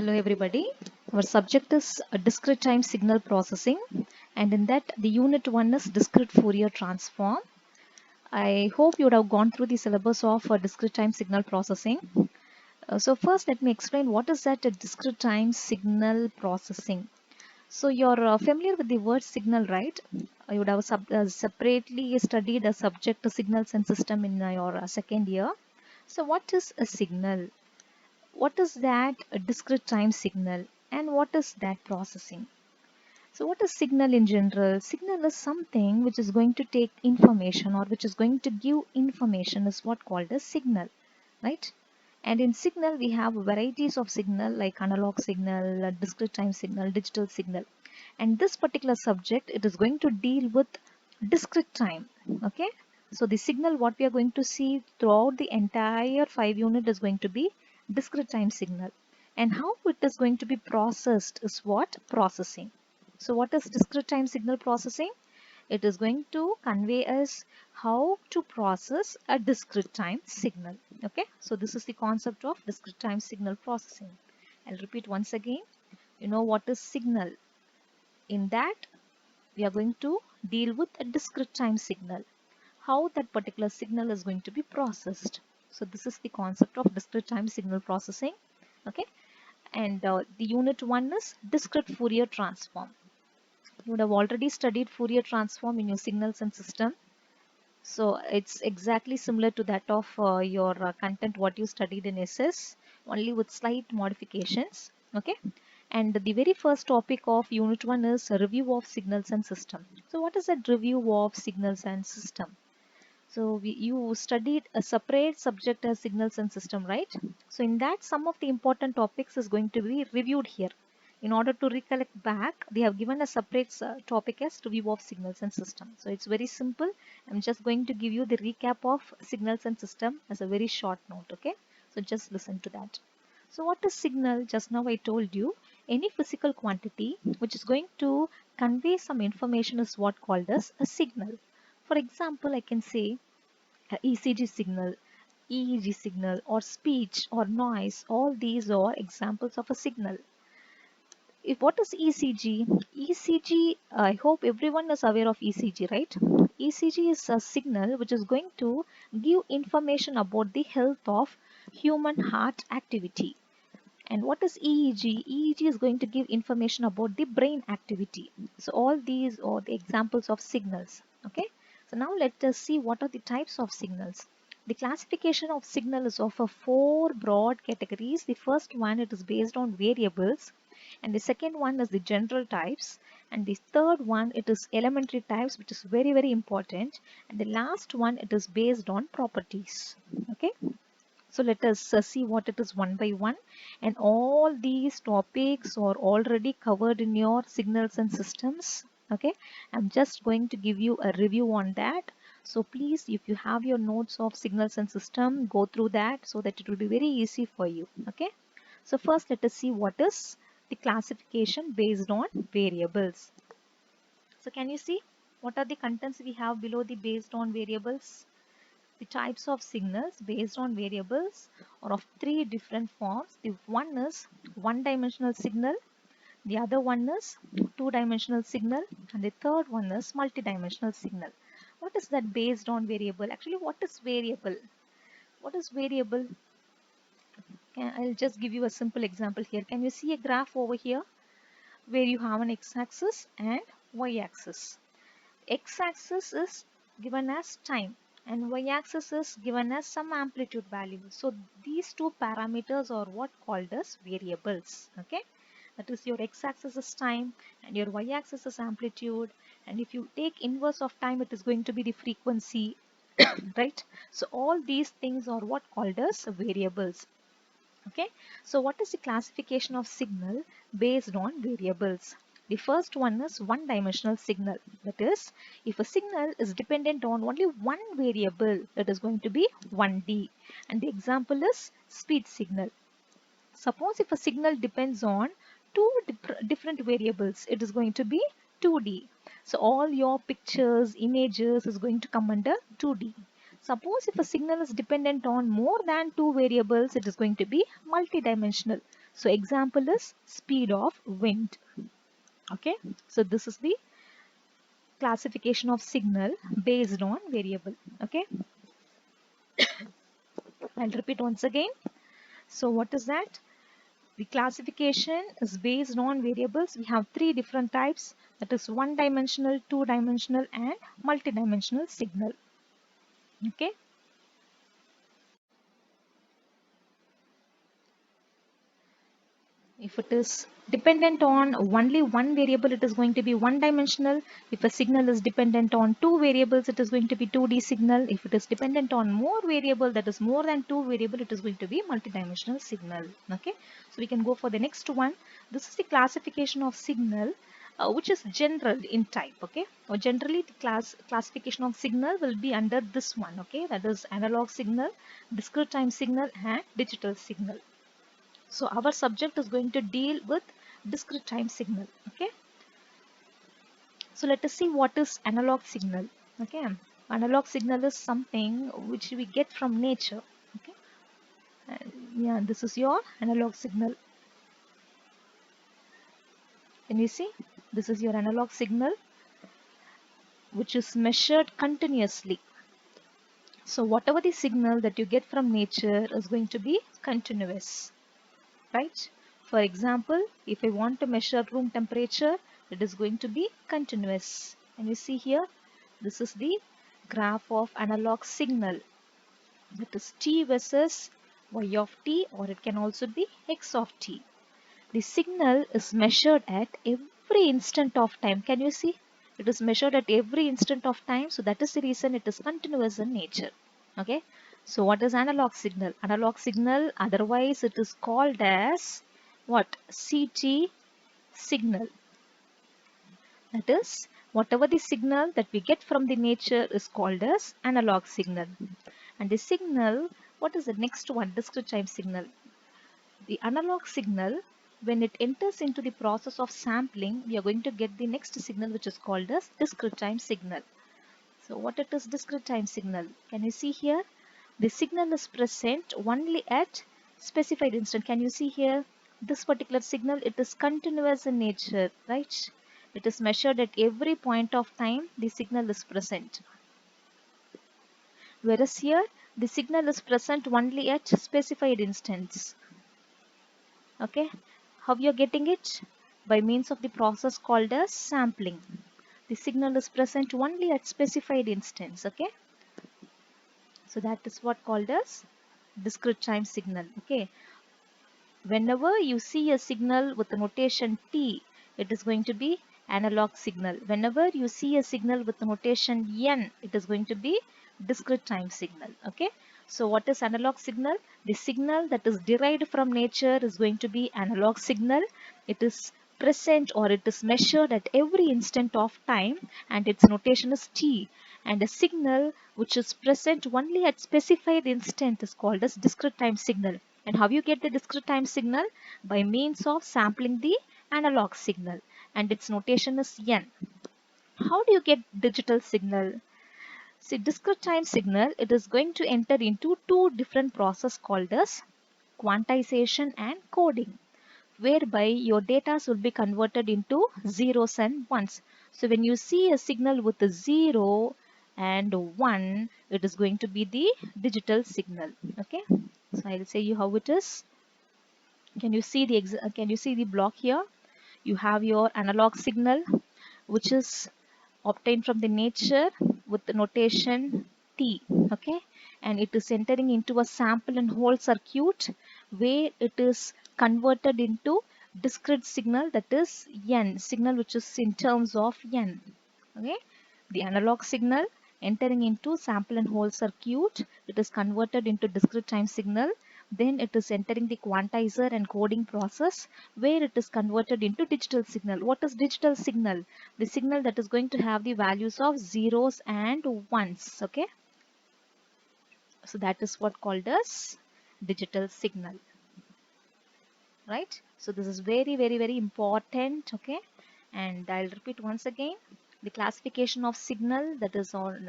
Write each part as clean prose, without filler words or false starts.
Hello everybody. Our subject is discrete time signal processing, and in that the unit 1 is discrete Fourier transform. I hope you would have gone through the syllabus of discrete time signal processing. So first let me explain what is that discrete time signal processing. So you're familiar with the word signal, right? You would have separately studied a subject signals and system in your second year. So what is a signal? What is that a discrete time signal, and what is that processing? So what is signal in general? Signal is something which is going to take information or which is going to give information is what called as signal, right? And in signal we have varieties of signal like analog signal, discrete time signal, digital signal. And this particular subject, it is going to deal with discrete time. Okay, so the signal what we are going to see throughout the entire 5 unit is going to be discrete time signal, and how it is going to be processed is what processing. So what is discrete time signal processing? It is going to convey us how to process a discrete time signal. Okay, so this is the concept of discrete time signal processing. I'll repeat once again. You know what is signal? In that we are going to deal with a discrete time signal, how that particular signal is going to be processed. So this is the concept of discrete time signal processing. Okay, and the unit 1 is discrete Fourier transform. You would have already studied Fourier transform in your signals and system. So it's exactly similar to that of your content what you studied in SS, only with slight modifications. Okay, and the very first topic of unit 1 is a review of signals and system. So what is that review of signals and system? So you studied a separate subject as signals and system, right? So in that, some of the important topics is going to be reviewed here. In order to recollect back, they have given a separate topic as review of signals and system. So it's very simple. I'm just going to give you the recap of signals and system as a very short note. Okay, so just listen to that. So what is signal? Just now I told you, any physical quantity which is going to convey some information is what called as a signal. For example, I can say ECG signal, EEG signal, or speech or noise. All these are examples of a signal. If what is ECG? ECG, I hope everyone is aware of ECG, right? ECG is a signal which is going to give information about the health of human heart activity. And what is EEG? EEG is going to give information about the brain activity. So all these are the examples of signals. Okay. So now let us see what are the types of signals. The classification of signal is of 4 broad categories. The first one, it is based on variables, and the second one is the general types, and the third one, it is elementary types, which is very important, and the last one, it is based on properties. Okay. So let us see what it is one by one, and all these topics are already covered in your signals and systems. Okay, I'm just going to give you a review on that. So please, if you have your notes of signals and system, go through that so that it will be very easy for you. Okay, so first let us see what is the classification based on variables. So can you see what are the contents we have below the based on variables? The types of signals based on variables are of 3 different forms. The one is one-dimensional signal, the other one is two-dimensional signal, and the third one is multi-dimensional signal. What is that based on variable? Actually, what is variable? What is variable? I'll just give you a simple example here. Can you see a graph over here where you have an x-axis and y-axis? X-axis is given as time and y-axis is given as some amplitude value. So these two parameters are what called as variables. Okay, that is your x-axis is time and your y-axis is amplitude, and if you take inverse of time, it is going to be the frequency. Right, so all these things are what called as variables. Okay, so what is the classification of signal based on variables? The first one is one-dimensional signal. That is, if a signal is dependent on only one variable, that is going to be 1D. And the example is speed signal. Suppose if a signal depends on two different variables, it is going to be 2D. So all your pictures, images is going to come under 2D. Suppose if a signal is dependent on more than two variables, it is going to be multidimensional. So example is speed of wind. Okay, so this is the classification of signal based on variable. Okay, I'll repeat once again. So what is that? The classification is based on variables. We have three different types, that is one dimensional, two dimensional and multidimensional signal. Okay, if it is dependent on only one variable, it is going to be one dimensional. If a signal is dependent on two variables, it is going to be 2D signal. If it is dependent on more variable, that is more than two variable, it is going to be multidimensional signal. Okay, so we can go for the next one. This is the classification of signal, which is general in type. Okay, or generally the classification of signal will be under this one. Okay, that is analog signal, discrete time signal and digital signal. So our subject is going to deal with discrete time signal. Okay, so let us see what is analog signal. Okay, analog signal is something which we get from nature. Okay, yeah, this is your analog signal. Can you see? This is your analog signal which is measured continuously. So whatever the signal that you get from nature is going to be continuous, right? For example, if I want to measure room temperature, it is going to be continuous. And you see here, this is the graph of analog signal. That is t versus y of t, or it can also be x of t. The signal is measured at every instant of time. Can you see? It is measured at every instant of time. So that is the reason it is continuous in nature. Okay. So what is analog signal? Analog signal, otherwise it is called as what? CT signal. That is, whatever the signal that we get from the nature is called as analog signal. And the signal, what is the next one? Discrete time signal. The analog signal, when it enters into the process of sampling, we are going to get the next signal which is called as discrete time signal. So what it is discrete time signal? Can you see here? The signal is present only at specified instant. Can you see here? This particular signal, it is continuous in nature, right? It is measured at every point of time the signal is present. Whereas here, the signal is present only at specified instance. Okay, how you're getting it? By means of the process called as sampling. The signal is present only at specified instance. Okay, so that is what called as discrete time signal. Okay, whenever you see a signal with the notation T, it is going to be analog signal. Whenever you see a signal with the notation N, it is going to be discrete time signal. Okay, so what is analog signal? The signal that is derived from nature is going to be analog signal. It is present, or it is measured at every instant of time, and its notation is T. And a signal which is present only at specified instant is called as discrete time signal. And how you get the discrete time signal? By means of sampling the analog signal, and its notation is N. How do you get digital signal? See, discrete time signal, it is going to enter into two different processes called as quantization and coding, whereby your data will be converted into zeros and ones. So when you see a signal with a 0 and 1, it is going to be the digital signal. Okay, so I'll say you how it is. Can you see the block here? You have your analog signal which is obtained from the nature with the notation T. Okay, and it is entering into a sample and hold circuit where it is converted into discrete signal, that is N signal, which is in terms of N. Okay, the analog signal entering into sample and hold circuit, it is converted into discrete time signal. Then it is entering the quantizer and coding process where it is converted into digital signal. What is digital signal? The signal that is going to have the values of zeros and ones. Okay, so that is what called as digital signal, right? So this is very, very, very important. Okay, and I'll repeat once again. The classification of signal, that is on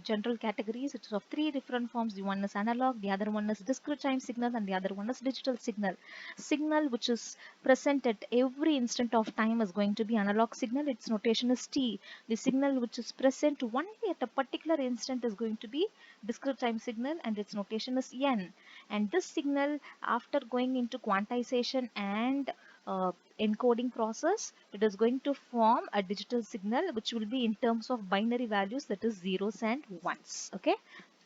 general categories. It is of three different forms. The one is analog, the other one is discrete time signal, and the other one is digital signal. Signal which is present at every instant of time is going to be analog signal. Its notation is T. The signal which is present only at a particular instant is going to be discrete time signal, and its notation is N. And this signal, after going into quantization and encoding process, it is going to form a digital signal which will be in terms of binary values, that is zeros and ones. Okay,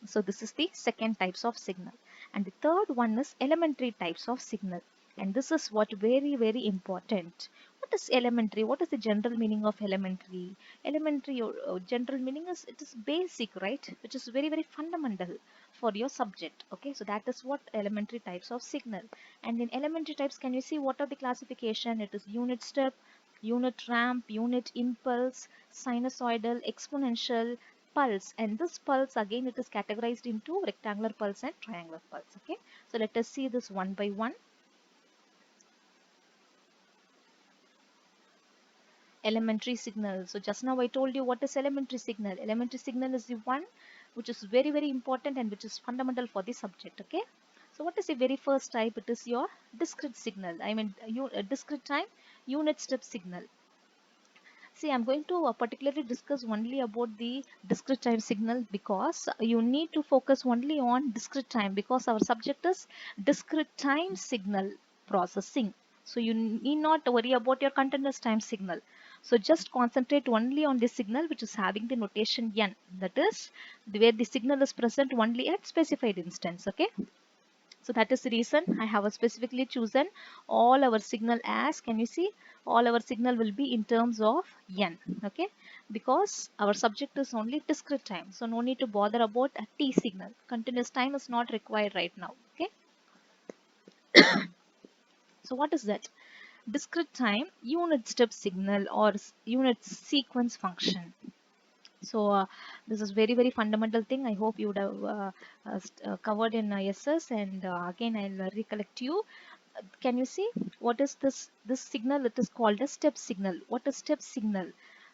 so this is the second types of signal. And the third one is elementary types of signal, and this is what very important. What is elementary? What is the general meaning of elementary? Elementary general meaning is, it is basic, right, which is very fundamental for your subject. Okay, so that is what elementary types of signal. And in elementary types, can you see what are the classification? It is unit step, unit ramp, unit impulse, sinusoidal, exponential, pulse. And this pulse, again, it is categorized into rectangular pulse and triangular pulse. Okay, so let us see this one by one. Elementary signal. So just now I told you what is elementary signal. Elementary signal is the one which is very important and which is fundamental for the subject. Okay, so what is the very first type? It is your discrete signal. I mean discrete time unit step signal. See, I'm going to particularly discuss only about the discrete time signal, because you need to focus only on discrete time, because our subject is discrete time signal processing. So you need not worry about your continuous time signal. So just concentrate only on the signal which is having the notation N. That is where the signal is present only at specified instance. Okay. So that is the reason I have specifically chosen all our signal as, can you see, all our signal will be in terms of N. Okay, because our subject is only discrete time, so no need to bother about a T signal. Continuous time is not required right now. Okay, so what is that? Discrete time unit step signal or unit sequence function. So this is very fundamental thing. I hope you would have covered in ISS, and again I'll recollect you. Can you see what is this signal? It is called a step signal. What is step signal?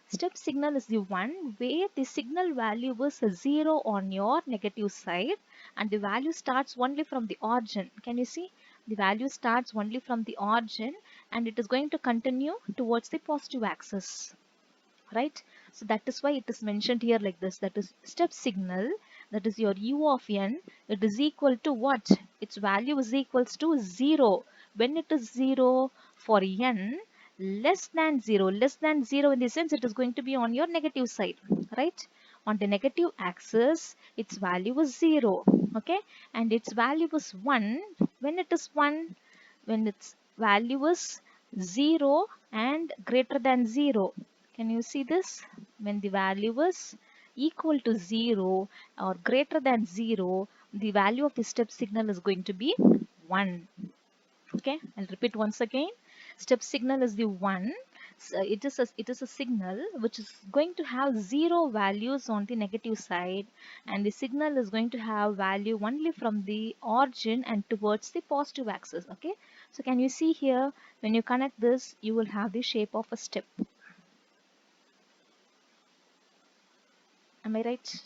Step signal is the one where the signal value was 0 on your negative side, and the value starts only from the origin. Can you see? The value starts only from the origin, and it is going to continue towards the positive axis, right? So that is why it is mentioned here like this. That is step signal, that is your u of n, it is equal to what? Its value is equals to 0. When it is 0 for n less than 0 in the sense it is going to be on your negative side, right? On the negative axis its value is 0. Okay, and its value is 1 when it is 1, when its value is 0 and greater than 0. Can you see this? When the value is equal to 0 or greater than 0, the value of the step signal is going to be 1. Okay, I'll repeat once again. Step signal is the one. So it is a signal which is going to have 0 values on the negative side, and the signal is going to have value only from the origin and towards the positive axis. Okay, so can you see here, when you connect this you will have the shape of a step. Am I right?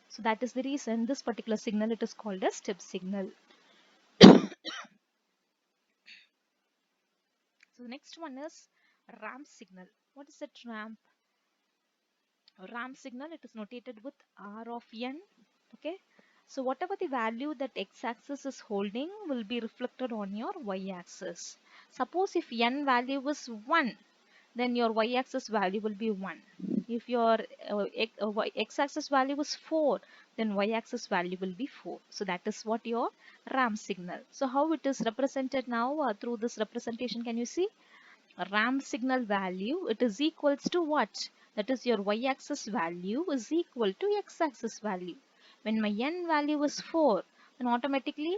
So that is the reason this particular signal, it is called a step signal. So the next one is ramp signal. What is that ramp? Ramp signal, it is notated with R of n. Okay, so whatever the value that x-axis is holding will be reflected on your y-axis. Suppose if n value was 1, then your y-axis value will be 1. If your x-axis value is 4, then y-axis value will be 4. So that is what your ramp signal. So how it is represented now through this representation, can you see? Ramp signal value, it is equals to what? That is your y-axis value is equal to x-axis value. When my n value is 4, then automatically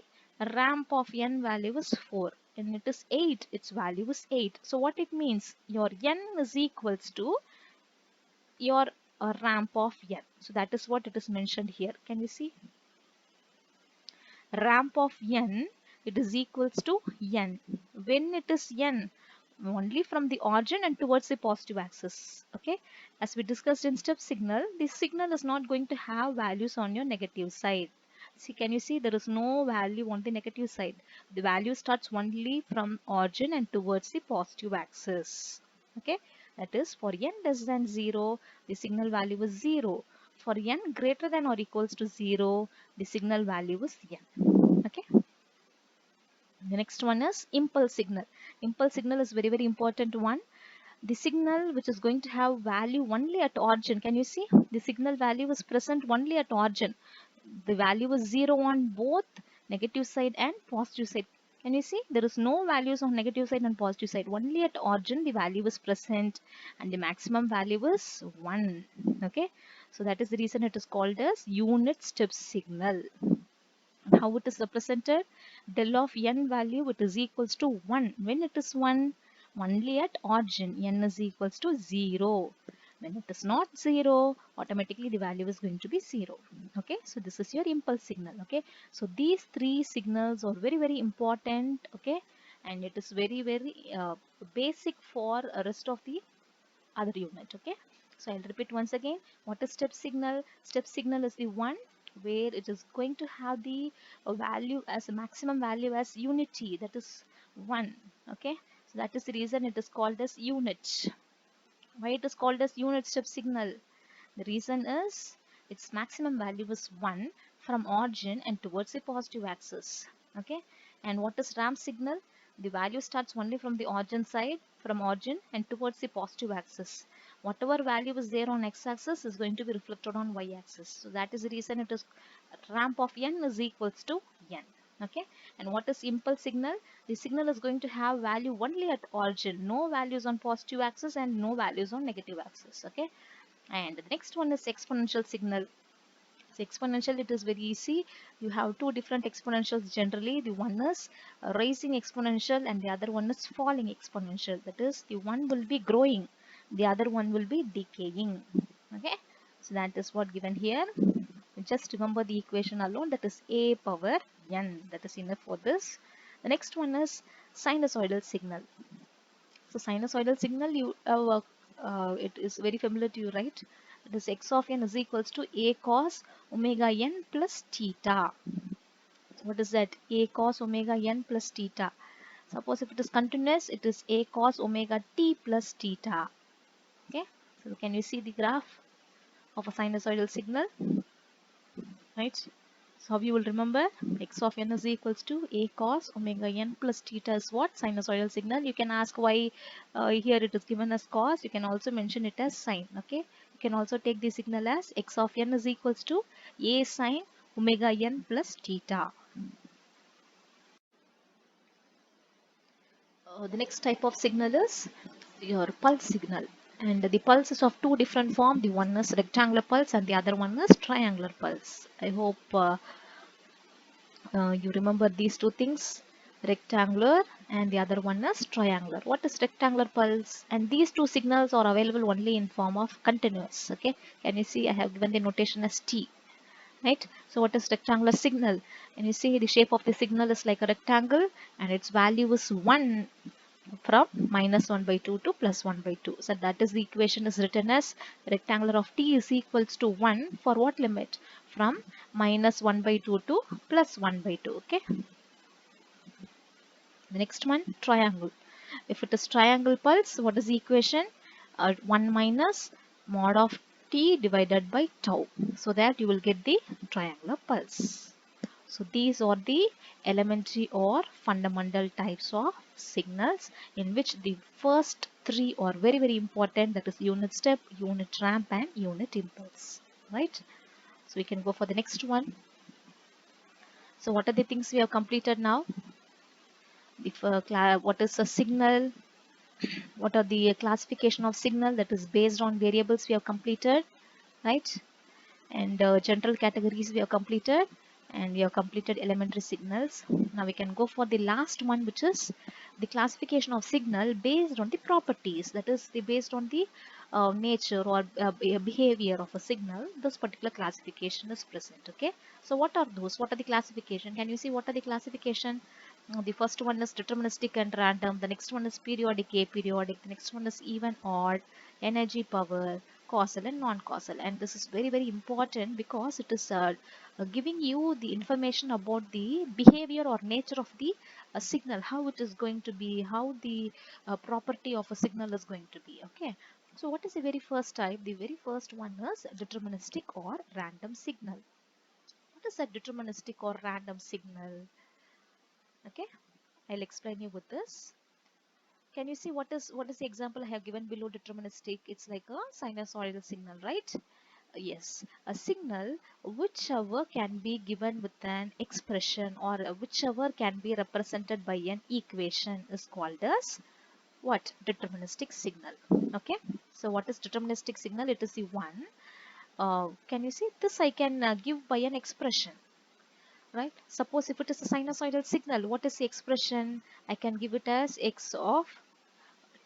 ramp of n value is 4. And it is 8, its value is 8. So what it means? Your n is equals to your ramp of n. So that is what it is mentioned here. Can you see? Ramp of n it is equals to n. When it is n, only from the origin and towards the positive axis. Okay, as we discussed in step signal, this signal is not going to have values on your negative side. See, can you see there is no value on the negative side? The value starts only from origin and towards the positive axis. Okay, that is for n less than 0, the signal value is 0. For n greater than or equals to 0, the signal value is n. Okay. The next one is impulse signal. Impulse signal is very important one. The signal which is going to have value only at origin. Can you see? The signal value is present only at origin. The value is 0 on both negative side and positive side. Can you see? There is no values on negative side and positive side. Only at origin the value is present and the maximum value is 1. Okay. So that is the reason it is called as unit step signal. How it is represented? Del of n value, it is equals to 1. When it is 1, only at origin n is equals to 0. When it is not 0, automatically the value is going to be 0. Okay, so this is your impulse signal. Okay, so these three signals are very important. Okay, and it is very basic for rest of the other unit. Okay, so I'll repeat once again. What is step signal? Step signal is the one where it is going to have the value as a maximum value as unity, that is 1. Okay, so that is the reason it is called as unit. Why it is called as unit step signal? The reason is its maximum value is 1 from origin and towards the positive axis. Okay, and what is ramp signal? The value starts only from the origin side, from origin and towards the positive axis. Whatever value is there on x-axis is going to be reflected on y-axis. So that is the reason it is ramp of n is equals to n. Okay, and what is impulse signal? The signal is going to have value only at origin, no values on positive axis and no values on negative axis. Okay, and the next one is exponential signal. So exponential, it is very easy. You have two different exponentials generally. The one is rising exponential and the other one is falling exponential. That is, the one will be growing, the other one will be decaying. Okay, so that is what given here. Just remember the equation alone, that is a power n. That is enough for this. The next one is sinusoidal signal. So sinusoidal signal, it is very familiar to you, right? It is x of n is equals to a cos omega n plus theta. So what is that? A cos omega n plus theta. Suppose if it is continuous, it is a cos omega t plus theta. Okay. So can you see the graph of a sinusoidal signal? Right. So how you will remember, x of n is equals to a cos omega n plus theta is what? Sinusoidal signal. You can ask why here it is given as cos. You can also mention it as sine. Okay. You can also take the signal as x of n is equals to a sine omega n plus theta. The next type of signal is your pulse signal. And the pulse is of two different forms. The one is rectangular pulse and the other one is triangular pulse. I hope you remember these two things, rectangular and the other one is triangular. What is rectangular pulse? And these two signals are available only in form of continuous. Okay, can you see I have given the notation as T, right? So what is rectangular signal? And you see the shape of the signal is like a rectangle and its value is 1 from minus 1 by 2 to plus 1 by 2. So that is the equation is written as rectangular of t is equals to 1 for what limit? From minus 1 by 2 to plus 1 by 2. Okay. The next one, triangle. If it is triangle pulse, what is the equation? 1 minus mod of t divided by tau. So that you will get the triangular pulse. So these are the elementary or fundamental types of signals, in which the first three are very important, that is unit step, unit ramp and unit impulse, right? So we can go for the next one. So what are the things we have completed now? If what is a signal? What are the classification of signal, that is based on variables we have completed, right? And general categories we have completed, and we have completed elementary signals. Now we can go for the last one, which is the classification of signal based on the properties, that is based on the nature or behavior of a signal. This particular classification is present. Okay, so what are those? What are the classification? Can you see what are the classification? The first one is deterministic and random. The next one is periodic, aperiodic. The next one is even, odd, energy, power, causal and non-causal. And this is very, very important because it is giving you the information about the behavior or nature of the signal, how it is going to be, how the property of a signal is going to be. Okay. So what is the very first type? The very first one is deterministic or random signal. What is a deterministic or random signal? Okay. I'll explain you with this. Can you see what is the example I have given below deterministic? It's like a sinusoidal signal, right? Yes, a signal whichever can be given with an expression or whichever can be represented by an equation is called as what? Deterministic signal. Okay. So what is deterministic signal? It is the one. Can you see this? I can give by an expression. Right? Suppose if it is a sinusoidal signal, what is the expression? I can give it as x of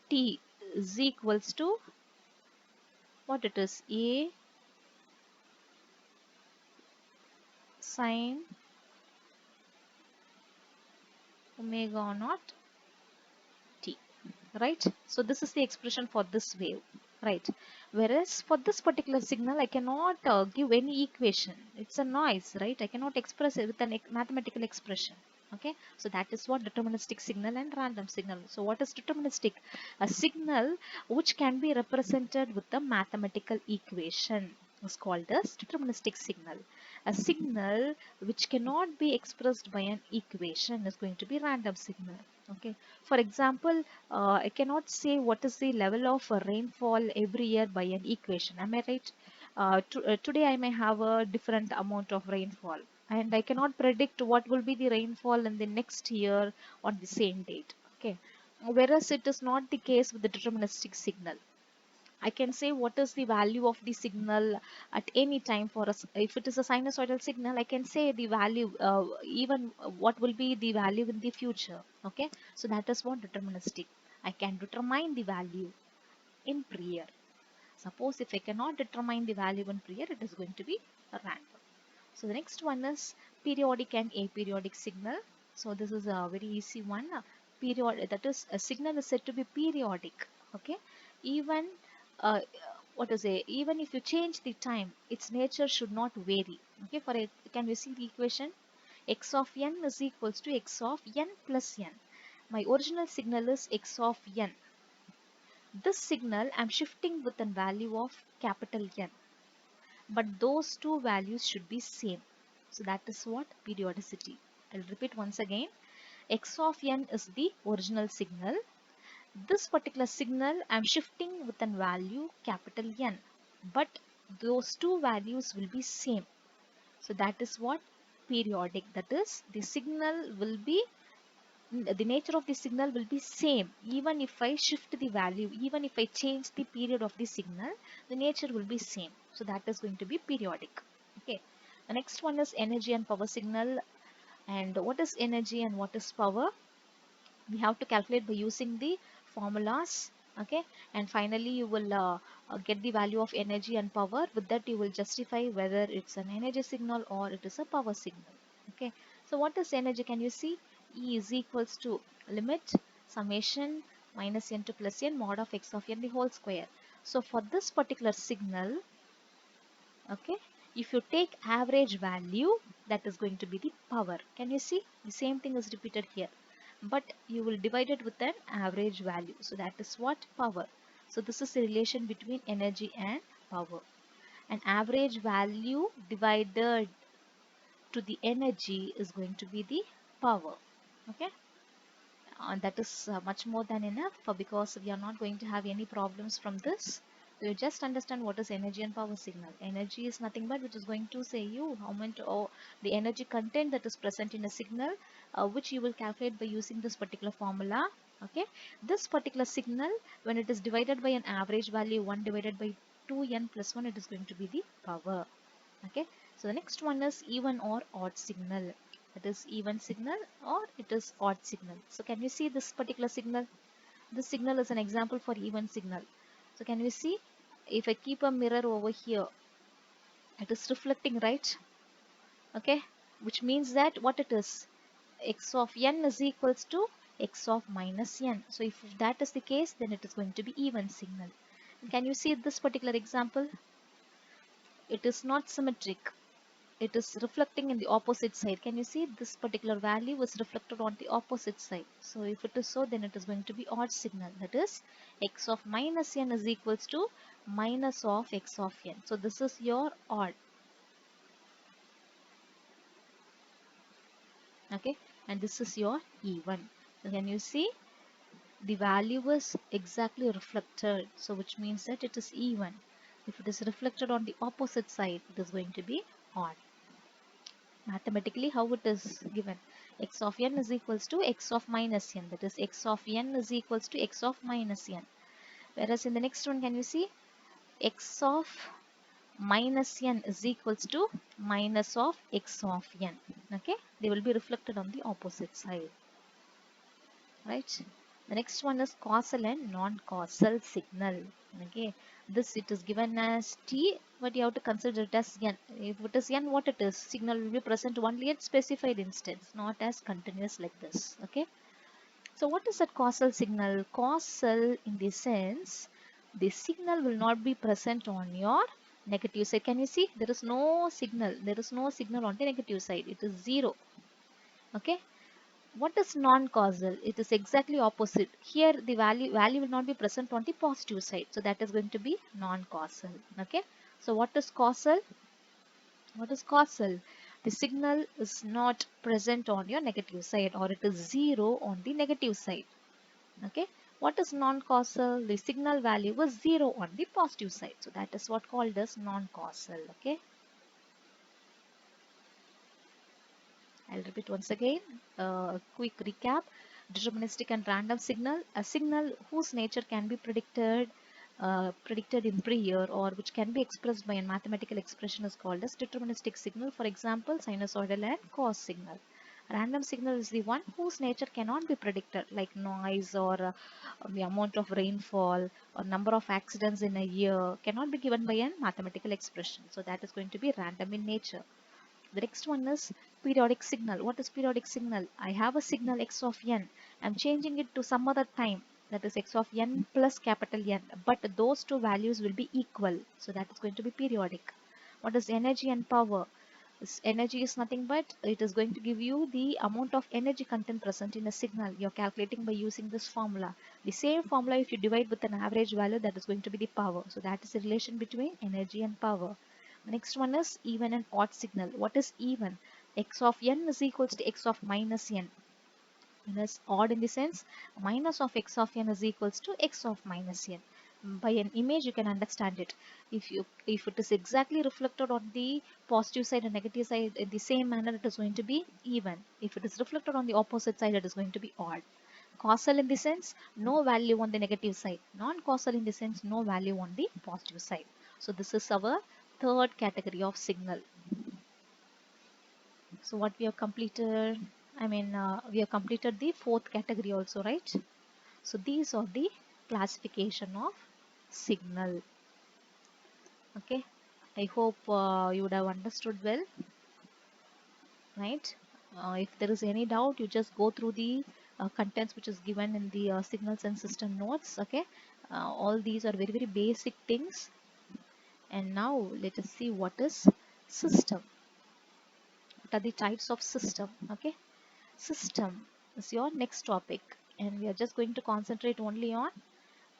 t is equals to what it is, a sine omega naught t, right? So this is the expression for this wave, right? Whereas for this particular signal I cannot give any equation. It's a noise, right? I cannot express it with a mathematical expression. Okay, so that is what deterministic signal and random signal. So what is deterministic? A signal which can be represented with a mathematical equation is called as deterministic signal. A signal which cannot be expressed by an equation is going to be random signal. Okay, for example, I cannot say what is the level of rainfall every year by an equation. Am I right? Today I may have a different amount of rainfall, and I cannot predict what will be the rainfall in the next year on the same date. Okay, whereas it is not the case with the deterministic signal. I can say what is the value of the signal at any time for us. If it is a sinusoidal signal, I can say the value, even what will be the value in the future. Okay, so that is what deterministic. I can determine the value in prior. Suppose if I cannot determine the value in prior, it is going to be random. So the next one is periodic and aperiodic signal. So this is a very easy one. Period, that is a signal is said to be periodic. Okay, even what to say? Even if you change the time, its nature should not vary. Okay, for it, can we see the equation? X of n is equals to x of n plus n. My original signal is x of n. This signal I'm shifting with a value of capital N, but those two values should be same. So that is what periodicity. I'll repeat once again. X of n is the original signal. This particular signal I'm shifting with a value capital N, but those two values will be same. So that is what periodic. That is, the signal will be, the nature of the signal will be same even if I shift the value, even if I change the period of the signal, the nature will be same. So that is going to be periodic. Okay, the next one is energy and power signal. And what is energy and what is power? We have to calculate by using the formulas. Okay, and finally you will get the value of energy and power. With that you will justify whether it's an energy signal or it is a power signal. Okay, so what is energy? Can you see? E is equals to limit summation minus n to plus n mod of x of n the whole square. So for this particular signal, okay, if you take average value, that is going to be the power. Can you see? The same thing is repeated here, but you will divide it with an average value. So that is what power. So this is the relation between energy and power. An average value divided to the energy is going to be the power. Okay, that is much more than enough because we are not going to have any problems from this. So you just understand what is energy and power signal. Energy is nothing but which is going to say you how much or the energy content that is present in a signal, which you will calculate by using this particular formula. Okay, this particular signal, when it is divided by an average value 1 divided by 2n plus 1, it is going to be the power. Okay, so the next one is even or odd signal. It is even signal or it is odd signal. So can you see this particular signal? This signal is an example for even signal. So can you see, if I keep a mirror over here, it is reflecting, right? Okay, which means that what it is, x of n is equals to x of minus n. So if that is the case, then it is going to be even signal. And can you see this particular example? It is not symmetric. It is reflecting in the opposite side. Can you see this particular value was reflected on the opposite side? So if it is so, then it is going to be odd signal. That is x of minus n is equals to minus of x of n. So this is your odd. Okay, and this is your even. So can you see the value is exactly reflected, so which means that it is even. If it is reflected on the opposite side, it is going to be odd. Mathematically, how it is given? X of n is equals to x of minus n, that is x of n is equals to x of minus n. Whereas in the next one, can you see x of minus n is equals to minus of x of n. Okay, they will be reflected on the opposite side, right? The next one is causal and non-causal signal. Okay, this it is given as t, but you have to consider it as n. If it is n, what it is? Signal will be present only at specified instance, not as continuous like this. Okay, so what is that causal signal? Causal in the sense the signal will not be present on your negative side. Can you see there is no signal? There is no signal on the negative side. It is zero. Okay, what is non-causal? It is exactly opposite. Here the value will not be present on the positive side. So that is going to be non-causal. Okay. So what is causal? What is causal? The signal is not present on your negative side, or it is zero on the negative side. Okay. What is non-causal? The signal value was zero on the positive side. So that is what called as non-causal. Okay. I'll repeat once again. Quick recap. Deterministic and random signal. A signal whose nature can be predicted in pre-year, or which can be expressed by a mathematical expression, is called as deterministic signal. For example, sinusoidal and cos signal. Random signal is the one whose nature cannot be predicted, like noise or the amount of rainfall or number of accidents in a year cannot be given by a mathematical expression. So that is going to be random in nature. The next one is periodic signal. What is periodic signal? I have a signal x of n. I'm changing it to some other time, that is x of n plus capital N. But those two values will be equal. So that is going to be periodic. What is energy and power? Energy is nothing but it is going to give you the amount of energy content present in a signal. You're calculating by using this formula. The same formula, if you divide with an average value, that is going to be the power. So that is the relation between energy and power. The next one is even and odd signal. What is even? X of n is equals to x of minus n. And it's odd in the sense minus of x of n is equals to x of minus n. By an image you can understand it. If it is exactly reflected on the positive side and negative side in the same manner, it is going to be even. If it is reflected on the opposite side, it is going to be odd. Causal in the sense no value on the negative side. Non-causal in the sense no value on the positive side. So this is our third category of signal. So what we have completed, we have completed the fourth category also, right? So these are the classification of signal. Okay, I hope you would have understood well, right? If there is any doubt, you just go through the contents which is given in the signals and system notes. Okay, all these are very basic things. And now let us see what is system. What are the types of system? Okay, system is your next topic, and we are just going to concentrate only on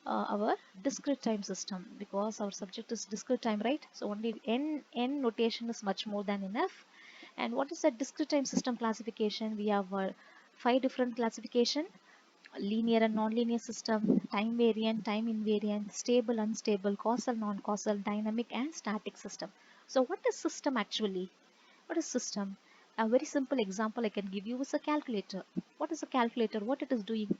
our discrete time system, because our subject is discrete time, right? So only n notation is much more than enough. And what is that discrete time system classification? We have 5 different classification: linear and non-linear system, time variant, time invariant, stable, unstable, causal, non-causal, dynamic, and static system. So what is system actually? What is system? A very simple example I can give you is a calculator. What is a calculator? What it is doing?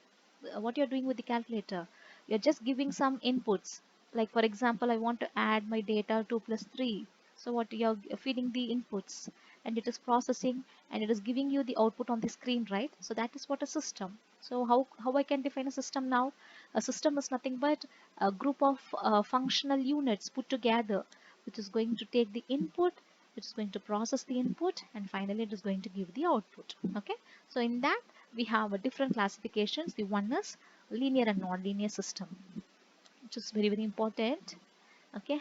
What you're doing with the calculator? You're just giving some inputs. Like for example, I want to add my data 2 plus 3. So what you're feeding the inputs, and it is processing, and it is giving you the output on the screen, right? So that is what a system. So how I can define a system now? A system is nothing but a group of functional units put together, which is going to take the input which is going to process the input, and finally it is going to give the output. Okay, so in that we have a different classifications. The one is linear and non-linear system, which is very very important. Okay,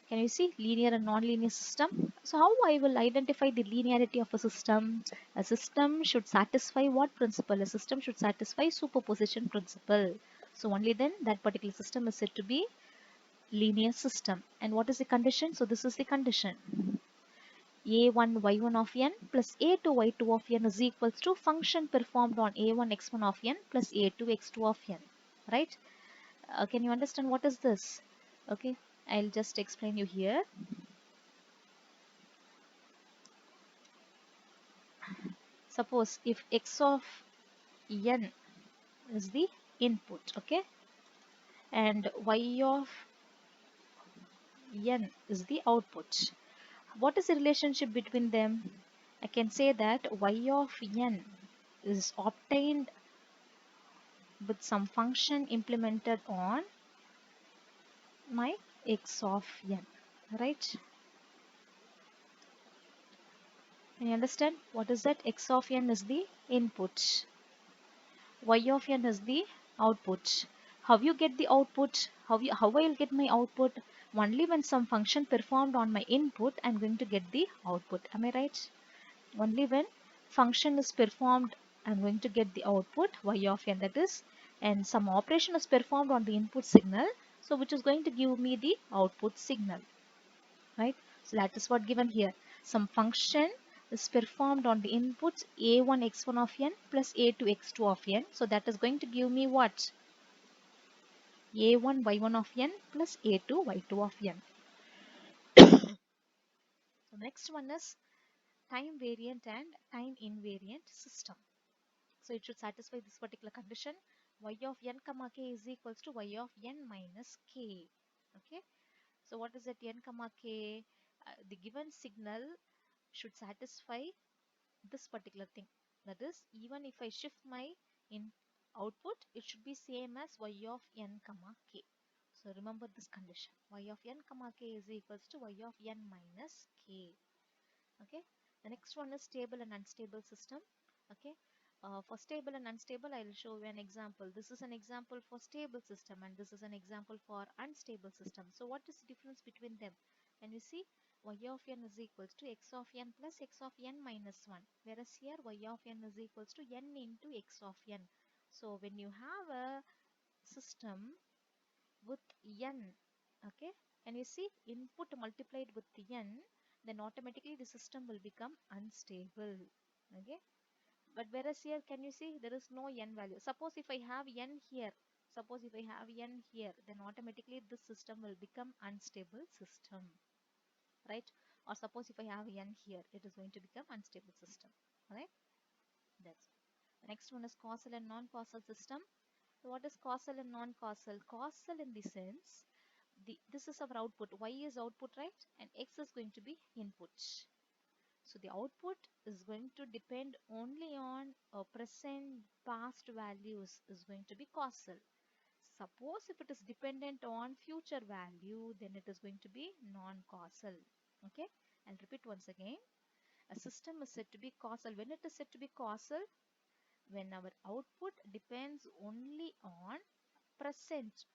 can you see linear and non-linear system? So how I will identify the linearity of a system? A system should satisfy what principle? A system should satisfy superposition principle. So only then that particular system is said to be linear system. And what is the condition? So this is the condition. A1 y1 of n plus A2 y2 of n is equals to function performed on A1 x1 of n plus A2 x2 of n. Right? Can you understand what is this? Okay, I'll just explain you here. Suppose if x of n is the input, okay, and y of n is the output. What is the relationship between them? I can say that y of n is obtained with some function implemented on my x of n, right? Can you understand? What is that? X of n is the input. Y of n is the output. How you get the output? How I will get my output? Only when some function performed on my input, I'm going to get the output. Am I right? Only when function is performed, I'm going to get the output y of n, that is, and some operation is performed on the input signal, so which is going to give me the output signal, right? So that is what given here. Some function is performed on the inputs a1 x1 of n plus a2 x2 of n. So that is going to give me what? a1 y1 of n plus a2 y2 of n. So next one is time variant and time invariant system. So it should satisfy this particular condition. Y of n comma k is equals to y of n minus k. Okay. So what is that n comma k? The given signal should satisfy this particular thing. That is, even if I shift my in output, it should be same as y of n comma k. So remember this condition. Y of n comma k is equals to y of n minus k. Okay. The next one is stable and unstable system. Okay. For stable and unstable, I will show you an example. This is an example for stable system and this is an example for unstable system. So what is the difference between them? Can you see? Y of n is equals to x of n plus x of n minus 1. Whereas here y of n is equals to n into x of n. So when you have a system with n, okay, can you see input multiplied with n, then automatically the system will become unstable. Okay, but whereas here, can you see there is no n value? Suppose if I have n here, then automatically this system will become unstable system, right? Or suppose if I have n here, it is going to become unstable system, right? That's the next one is causal and non-causal system. So what is causal and non-causal? Causal in the sense, this is our output, y is output, right, and x is going to be input. So the output is going to depend only on present past values is going to be causal. Suppose if it is dependent on future value, then it is going to be non-causal. Okay, I'll repeat once again. A system is said to be causal. When it is said to be causal, when our output depends only on present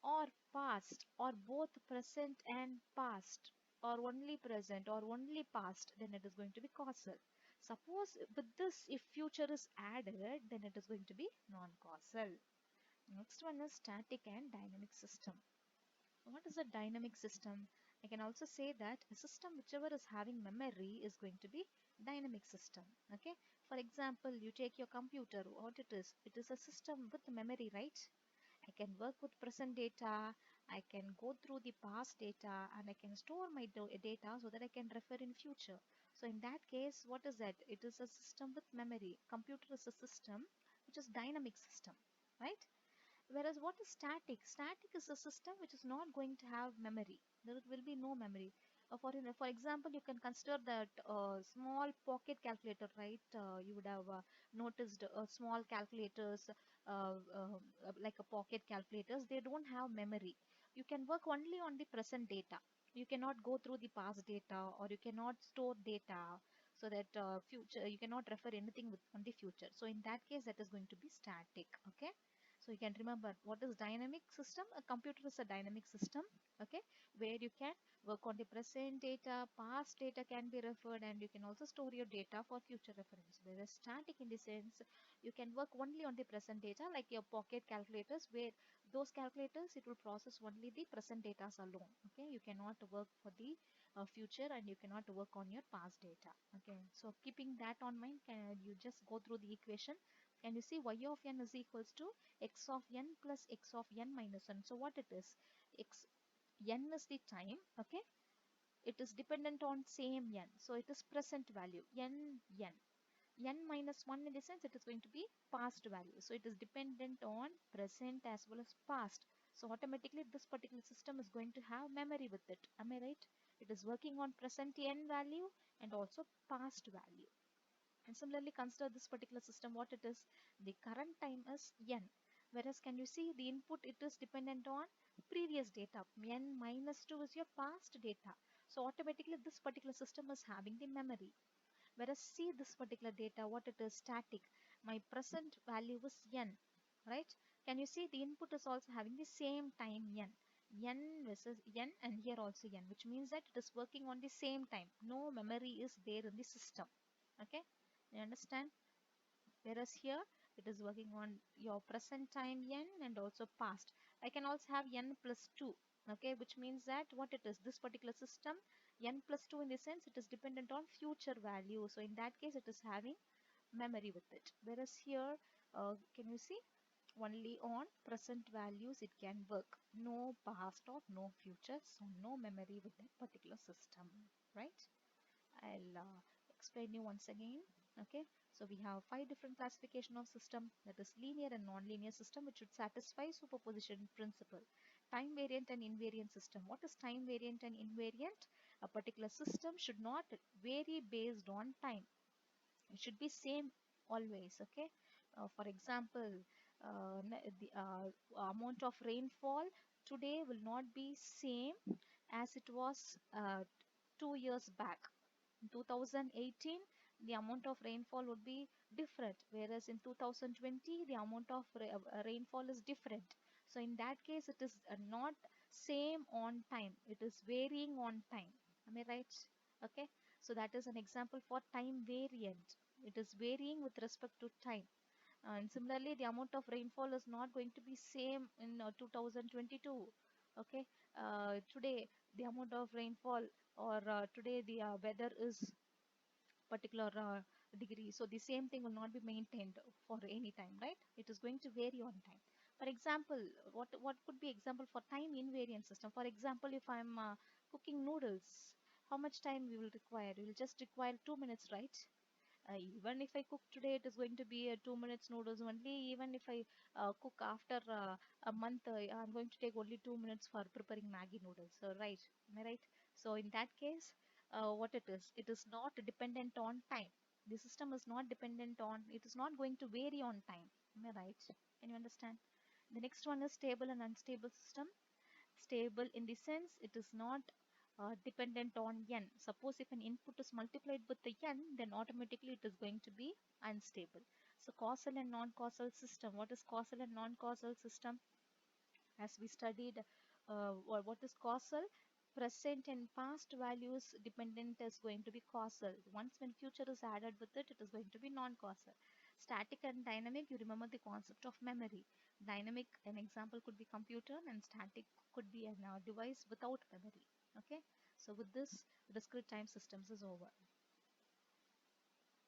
or past, or both present and past, or only present or only past, then it is going to be causal. Suppose with this, if future is added, then it is going to be non-causal. Next one is static and dynamic system. What is a dynamic system? I can also say that a system whichever is having memory is going to be dynamic system. Okay. For example, you take your computer, what it is? It is a system with memory, right? I can work with present data, I can go through the past data, and I can store my data so that I can refer in future. So in that case, what is that? It is a system with memory. Computer is a system which is dynamic system, right? Whereas what is static? Static is a system which is not going to have memory. There will be no memory. For example, you can consider that small pocket calculator, right? You would have noticed small calculators like a pocket calculators. They don't have memory. You can work only on the present data. You cannot go through the past data, or you cannot store data, so that future you cannot refer anything on the future. So in that case, that is going to be static. Okay, so you can remember what is dynamic system. A computer is a dynamic system, okay, where you can work on the present data, past data can be referred, and you can also store your data for future reference. Whereas static, in the sense, you can work only on the present data, like your pocket calculators, where those calculators, it will process only the present data alone. Okay, you cannot work for the future, and you cannot work on your past data. Okay, so keeping that on mind, can you just go through the equation? Can you see y of n is equals to x of n plus x of n minus 1? So what it is? X n is the time. Okay, it is dependent on same n, so it is present value n minus 1, in the sense it is going to be past value, so it is dependent on present as well as past. So automatically this particular system is going to have memory with it. Am I right? It is working on present n value and also past value. And similarly, consider this particular system, what it is. The current time is n. Whereas, can you see the input, it is dependent on previous data. N minus 2 is your past data. So automatically this particular system is having the memory. Whereas see this particular data, what it is, static. My present value is n, right? Can you see the input is also having the same time n versus n, and here also n, which means that it is working on the same time. No memory is there in the system. Okay, you understand? Whereas here it is working on your present time n and also past. I can also have n plus 2. Okay, which means that what it is, this particular system, n plus 2, in the sense it is dependent on future value. So in that case, it is having memory with it. Whereas here, can you see, only on present values it can work. No past or no future, so no memory with that particular system, right? I'll explain you once again. Okay, so we have 5 different classification of system, that is linear and non-linear system, which should satisfy superposition principle. Time variant and invariant system. What is time variant and invariant? A particular system should not vary based on time. It should be same always. Okay, for example, the amount of rainfall today will not be same as it was 2 years back. In 2018, the amount of rainfall would be different, whereas in 2020 the amount of rainfall is different. So in that case, it is not same on time, it is varying on time. Am I right? Okay, so that is an example for time variant. It is varying with respect to time. And similarly, the amount of rainfall is not going to be same in 2022. Okay, today the amount of rainfall, or today the weather is particular degree, so the same thing will not be maintained for any time, right? It is going to vary on time. For example, what could be example for time invariant system? For example, if I'm cooking noodles, how much time we will require? We will just require 2 minutes, right? Even if I cook today, it is going to be 2 minutes noodles only. Even if I cook after a month, I'm going to take only 2 minutes for preparing Maggi noodles. So, right, am I right? So in that case, what it is not dependent on time. The system is not dependent on, it is not going to vary on time. Am I right? Can you understand? The next one is stable and unstable system. Stable in the sense it is not dependent on n. Suppose if an input is multiplied with the n, then automatically it is going to be unstable. So causal and non-causal system. What is causal and non-causal system? As we studied, what is causal? Present and past values dependent is going to be causal. Once when future is added with it, it is going to be non-causal. Static and dynamic, you remember the concept of memory. Dynamic, an example could be computer, and static could be a device without memory. Okay, so with this, discrete time systems is over.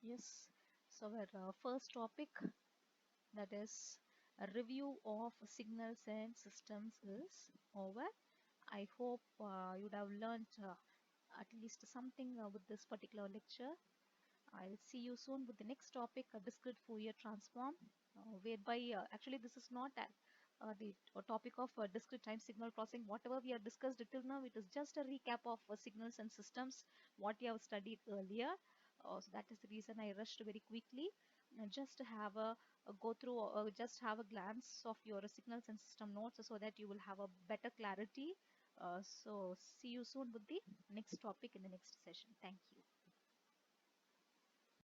Yes, so our first topic, that is a review of signals and systems, is over. I hope you would have learned at least something with this particular lecture. I'll see you soon with the next topic, a discrete Fourier transform, whereby actually this is not the topic of discrete time signal processing. Whatever we have discussed till now, it is just a recap of signals and systems, what you have studied earlier. So that is the reason I rushed very quickly. Just to have a go through, just have a glance of your signals and system notes, so that you will have a better clarity So see you soon with the next topic in the next session. Thank you.